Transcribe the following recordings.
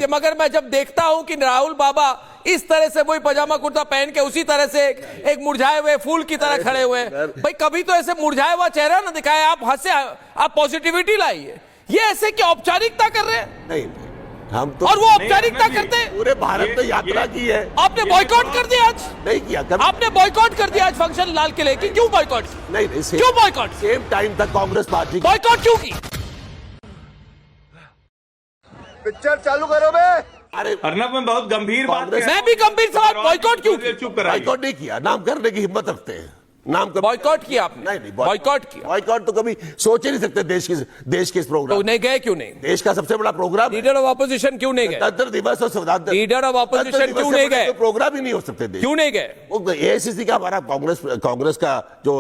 कीजिए, मगर मैं जब देखता हूं कि राहुल बाबा इस तरह से वही पजामा कुर्ता पहन के उसी तरह से एक मुरझाए हुए फूल की तरह खड़े हुए हैं, भाई कभी तो ऐसे मुरझाया हुआ चेहरा ना दिखाए, आप हंसे, आप पॉजिटिविटी लाइए। ये ऐसे क्या औपचारिकता कर रहे हैं? नहीं हम तो, और वो औपचारिकता करते हैं। पूरे भारत में यात्रा की है। आपने बॉयकॉट कर दिया आज? नहीं किया, आपने बॉयकॉट कर दिया आज फंक्शन लाल किले की, क्यों बॉयकॉट? नहीं क्यों बॉयकॉट? सेम टाइम तक कांग्रेस पार्टी बॉयकॉट क्यों की? पिक्चर चालू करो बे। अरे अर्नब में बहुत गंभीर बात, मैं भी गंभीर सवाल, बॉयकॉट क्यों की? चुप कराइए। बॉयकॉट नहीं किया, नाम करने की हिम्मत रखते हैं, नाम का बॉयकॉट किया आपने? नहीं बॉयकॉट किया। बॉयकॉट तो कभी सोच ही नहीं सकते देश के इस प्रोग्राम। तो नहीं गए क्यों नहीं? देश का सबसे बड़ा प्रोग्राम लीडर ऑफ ऑपोजिशन क्यों नहीं गए? गणतंत्र दिवस और संविधान दिवस। लीडर ऑफ ऑपोजिशन क्यों नहीं गए? प्रोग्राम ही नहीं हो सकते देश। क्यों नहीं गए? वो एआईसीसी का हमारा कांग्रेस का जो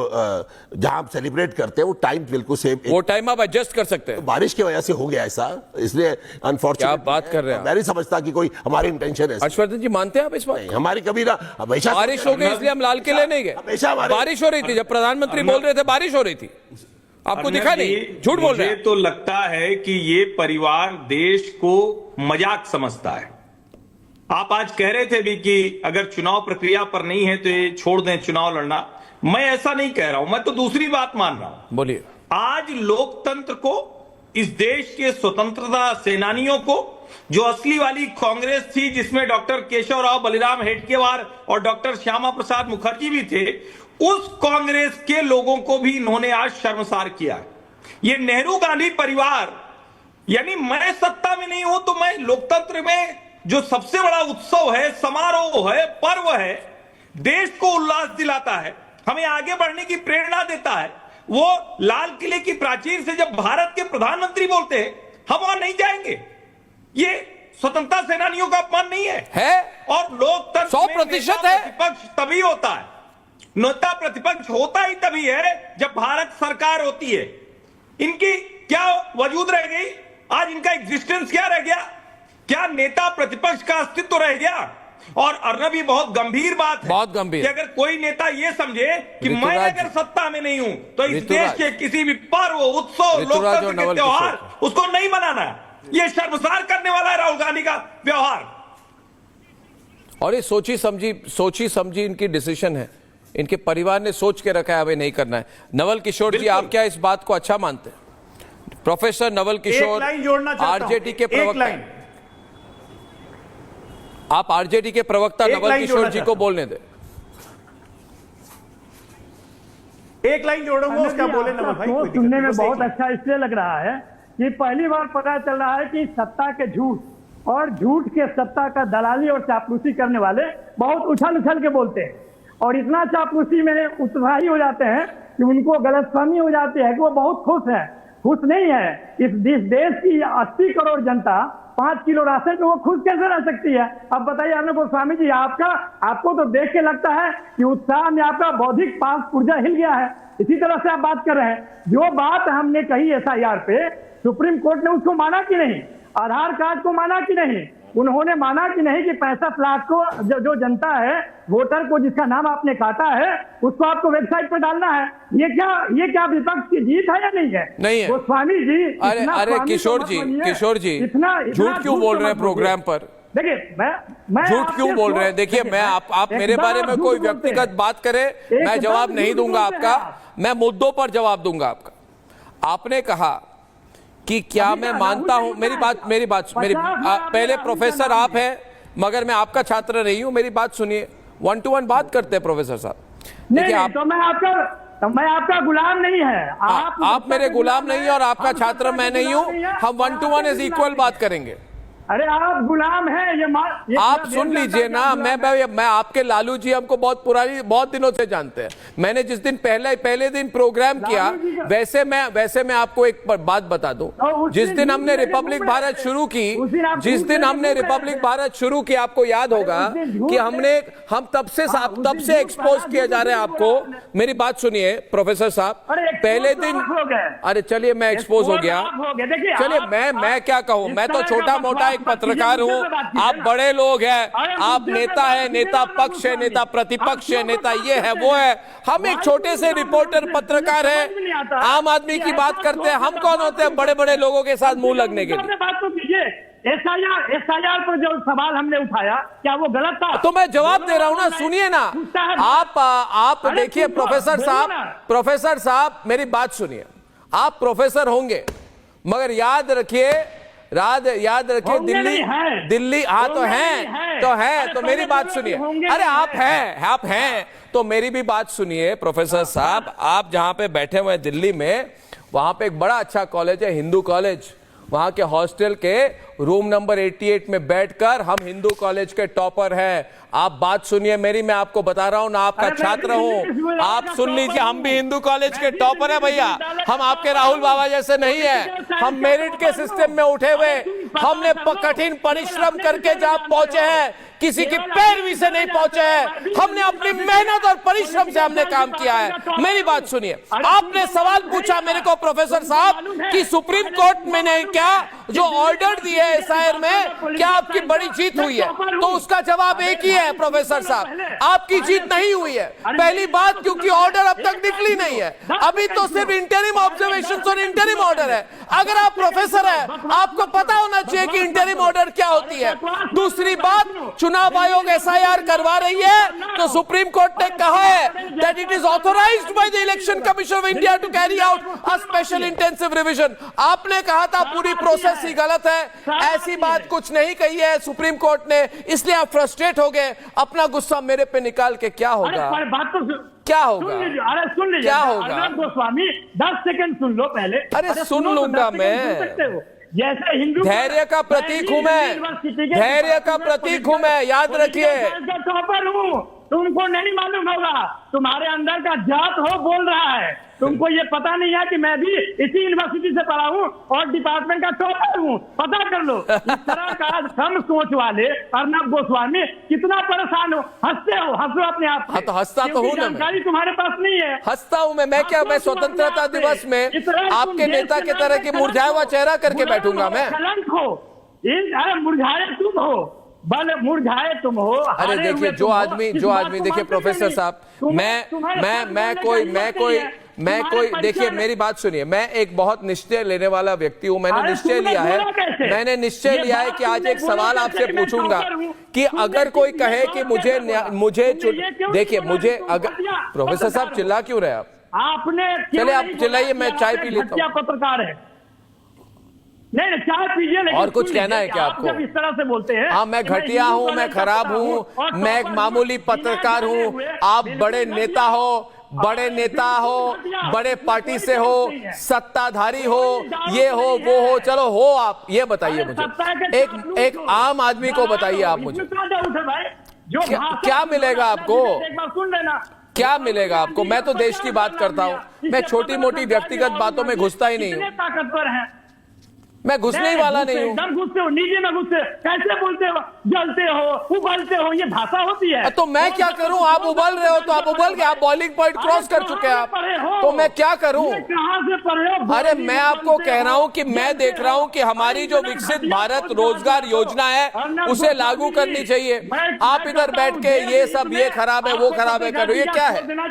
जहां आप सेलिब्रेट करते हैं वो टाइम बिल्कुल सेम, वो टाइम आप एडजस्ट कर सकते हैं। बारिश की वजह से हो गया ऐसा, इसलिए अनफॉर्चुनेट। क्या बात कर रहे हैं? मैं नहीं समझता कि कोई हमारी इंटेंशन है। हर्षवर्धन जी मानते हैं आप इस बात? हमारी कभी ना, हमेशा बारिश हो गई इसलिए हम लाल किले नहीं गए। हमेशा बारिश हो रही थी, जब प्रधानमंत्री बोल रहे थे बारिश हो रही थी, आपको दिखा नहीं? झूठ बोल रहे हैं। मुझे तो लगता है कि ये परिवार देश को मजाक समझता है। आप आज कह रहे थे भी कि अगर चुनाव प्रक्रिया पर नहीं है तो ये छोड़ दें चुनाव लड़ना। मैं ऐसा नहीं कह रहा हूं, मैं तो दूसरी बात मान रहा हूं। बोलिए। आज लोकतंत्र को, इस देश के स्वतंत्रता सेनानियों को, जो असली वाली कांग्रेस थी जिसमें डॉक्टर केशव राव बलिराम हेडगेवार और डॉक्टर श्यामा प्रसाद मुखर्जी भी थे, उस कांग्रेस के लोगों को भी इन्होंने आज शर्मसार किया। ये नेहरू गांधी परिवार, यानी मैं सत्ता में नहीं हूं तो मैं लोकतंत्र में जो सबसे बड़ा उत्सव है, समारोह है, पर्व है, देश को उल्लास दिलाता है, हमें आगे बढ़ने की प्रेरणा देता है, वो लाल किले की प्राचीर से जब भारत के प्रधानमंत्री बोलते हैं हम वहां नहीं जाएंगे, ये स्वतंत्रता सेनानियों का अपमान नहीं है? और लोकतंत्र 100% है। प्रतिपक्ष तभी होता है, नेता प्रतिपक्ष होता ही तभी है जब भारत सरकार होती है। इनकी क्या वजूद रह गई? आज इनका एग्जिस्टेंस क्या रह गया? क्या नेता प्रतिपक्ष का अस्तित्व रह गया? और अर्नब, ये बहुत गंभीर बात है, बहुत गंभीर, कि अगर कोई नेता ये समझे कि मैं अगर सत्ता में नहीं हूं तो इस देश के किसी भी पर्व, उत्सव, लोकतंत्र के त्योहार उसको नहीं मनाना है, ये शर्मसार करने वाला है राहुल गांधी का व्यवहार। और ये सोची समझी इनकी डिसीजन है, इनके परिवार ने सोच के रखा है हमें नहीं करना है। नवल किशोर जी, आप क्या इस बात को अच्छा मानते हैं? प्रोफेसर नवल किशोर, आरजेडी के प्रवक्ता, आप आरजेडी के प्रवक्ता नवल किशोर जी को बोलने दें। एक लाइन जोड़ूंगा, उसका बोले नवल भाई। सुनने में बहुत अच्छा इसलिए लग रहा है कि पहली बार पता चल रहा है कि सत्ता के झूठ और झूठ के सत्ता का दलाली और चापलूसी करने वाले बहुत उछल के बोलते हैं, और इतना चापलूसी में उत्साही हो जाते हैं कि उनको गलतफहमी हो जाती है कि वो बहुत खुश है। खुश नहीं है। इस देश की 80 करोड़ जनता 5 किलो राशन में वो खुश कैसे रह सकती है? अब बताइए अर्नब गोस्वामी जी, आपको तो देख के लगता है कि उत्साह में आपका बौद्धिक पास पुर्जा हिल गया है, इसी तरह से आप बात कर रहे हैं। जो बात हमने कही SIR पे, सुप्रीम कोर्ट ने उसको माना कि नहीं? आधार कार्ड को माना कि नहीं? उन्होंने माना कि नहीं कि 65 लाख को जो जनता है, वोटर को जिसका नाम आपने काटा है, उसको आपको वेबसाइट पर डालना है। ये क्या विपक्ष की जीत है या नहीं है? नहीं है गोस्वामी जी। अरे किशोर जी झूठ क्यों बोल रहे हैं प्रोग्राम पर? देखिए मैं झूठ क्यों बोल रहे हैं? देखिए, मैं आप मेरे बारे में कोई व्यक्तिगत बात करें, मैं जवाब नहीं दूंगा आपका, मैं मुद्दों पर जवाब दूंगा आपका। आपने कहा कि क्या मैं मानता हूं, मेरी बात पहले प्रोफेसर आप हैं, मगर मैं आपका छात्र नहीं हूं, मेरी बात सुनिए, 1 to 1 बात करते हैं प्रोफेसर साहब। देखिए, तो मैं आपका गुलाम नहीं है। आप मेरे गुलाम नहीं है और आपका छात्र मैं नहीं हूं। हम 1 to 1 इज इक्वल बात करेंगे। अरे आप गुलाम हैं, ये आप सुन लीजिए ना। मैं आपके लालू जी हमको बहुत दिनों से जानते हैं। मैंने जिस दिन पहले दिन प्रोग्राम किया, वैसे मैं आपको एक बात बता दूं, जिस दिन हमने रिपब्लिक भारत शुरू की, आपको याद होगा कि हम तब से एक्सपोज किया जा रहा है आपको। मेरी बात सुनिए प्रोफेसर साहब, पहले दिन, अरे चलिए मैं एक्सपोज हो गया, चलिए मैं क्या कहूं, मैं तो छोटा मोटा एक पत्रकार हूं, आप बड़े लोग हैं, आप नेता है, नेता पक्ष है, नेता प्रतिपक्ष है, नेता ये है वो है, हम एक छोटे से रिपोर्टर पत्रकार हैं, आम आदमी की बात करते हैं। हम कौन होते हैं बड़े बड़े लोगों के साथ मुंह लगने के लिए? एसआईआर पर जो सवाल हमने उठाया क्या वो गलत था? तो मैं जवाब दे रहा हूं ना, सुनिए ना आप देखिए प्रोफेसर साहब मेरी बात सुनिए। आप प्रोफेसर होंगे मगर याद रखिए दिल्ली हाँ तो मेरी बात सुनिए। अरे आप हैं तो मेरी भी बात सुनिए प्रोफेसर साहब। आप जहां पे बैठे हुए हैं दिल्ली में, वहां पे एक बड़ा अच्छा कॉलेज है, हिंदू कॉलेज। वहां के हॉस्टल के रूम नंबर 88 में बैठकर हम हिंदू कॉलेज के टॉपर हैं। आप बात सुनिए मेरी, मैं आपको बता रहा हूं ना, आपका छात्र हूं। आप सुन लीजिए, हम भी हिंदू कॉलेज के टॉपर हैं भैया। हम आपके राहुल बाबा जैसे नहीं है। हम मेरिट के सिस्टम में उठे हुए, हमने कठिन परिश्रम करके जहां पहुंचे हैं, किसी की पैरवी से नहीं पहुंचे हैं। हमने अपनी मेहनत और परिश्रम से हमने काम किया है। मेरी बात सुनिए, आपने सवाल पूछा मेरे को प्रोफेसर साहब कि सुप्रीम कोर्ट में ने क्या जो ऑर्डर दिए एसआईआर में, क्या आपकी बड़ी जीत हुई है? तो उसका जवाब एक ही है प्रोफेसर साहब, आपकी जीत नहीं हुई है। पहली बात क्योंकि ऑर्डर अब तक निकली नहीं है, अभी तो सिर्फ इंटरिम ऑब्जर्वेशन और इंटरिम ऑर्डर है। अगर आप प्रोफेसर है आपको पता होना चाहिए कि इंटरिम ऑर्डर क्या होती है। दूसरी बात, चुनाव आयोग एसआईआर करवा रही है तो सुप्रीम कोर्ट ने कहा है that it is authorised by the Election Commission of India to carry out a special intensive revision. आपने कहा था पूरी प्रोसेस ही गलत है, ऐसी बात कुछ नहीं कही है सुप्रीम कोर्ट ने, इसलिए आप फ्रस्ट्रेट हो गए। अपना गुस्सा मेरे पे निकाल के क्या होगा? क्या होगा? अरे सुन लीजिए, क्या होगा? अर्नब गोस्वामी 10 सेकंड सुन लो पहले। अरे सुन लूंगा मैं, जैसे हिंदू धैर्य का प्रतीक हूं मैं, धैर्य का प्रतीक हूं मैं, याद रखिए। टॉपर हूँ, तुमको नहीं मालूम होगा, तुम्हारे अंदर का जात हो बोल रहा है। तुमको ये पता नहीं है कि मैं भी इसी यूनिवर्सिटी से पढ़ा हूँ और डिपार्टमेंट का टॉपर हूँ, पता कर लो। इस तरह का कम सोच वाले अर्नब गोस्वामी कितना परेशान हो, हंसते हो, हंसो अपने आप पे। हाँ तो हंसता तो हूँ ना, जानकारी तुम्हारे पास नहीं है। हंसता हूँ मैं क्या मैं स्वतंत्रता दिवस में आपके नेता की तरह की मुरझाया हुआ चेहरा करके बैठूंगा मैं? कलंक हो, अरे मुरझाए तुम हो, बल मुरझाए तुम हो। अरे देखिए जो आदमी देखिए प्रोफेसर साहब, मैं कोई देखिए मेरी बात सुनिए, मैं एक बहुत निश्चय लेने वाला व्यक्ति हूं। मैंने निश्चय लिया है कि आज एक सवाल आपसे पूछूंगा कि अगर कोई कहे कि मुझे देखिए मुझे अगर प्रोफेसर साहब चिल्ला क्यों रहे आपने चले आप चिल्लाइए, मैं चाय पी लेता हूँ। पत्रकार है, नहीं चाय पीजिए। और कुछ कहना है क्या आपको? जब इस तरह से बोलते हैं हाँ मैं घटिया हूँ, मैं खराब हूँ, मैं एक मामूली पत्रकार हूँ। आप बड़े नेता हो, बड़े पार्टी से हो, सत्ताधारी हो, ये हो वो हो, चलो हो आप ये बताइए मुझे, एक आम आदमी को बताइए आप मुझे क्या मिलेगा आपको? सुन लेना, क्या मिलेगा आपको? मैं तो देश की बात करता हूँ, मैं छोटी मोटी व्यक्तिगत बातों में घुसता ही नहीं हूँ। ताकतवर है, मैं घुसने वाला नहीं हूँ। एकदम घुसते हो, नीचे में घुसते, कैसे बोलते हो, जलते हो, उबलते हो, ये भाषा होती है। तो मैं क्या करूं? आप उबल रहे हो तो आप उबल गए, आप बॉइलिंग पॉइंट क्रॉस कर चुके हैं आप, तो मैं क्या करूं? कहां से पढ़े हो? अरे मैं आपको कह रहा हूं कि मैं देख रहा हूं कि हमारी जो विकसित भारत रोजगार योजना है उसे लागू करनी चाहिए। आप इधर बैठ के ये सब ये खराब है वो खराब है करो, ये क्या है?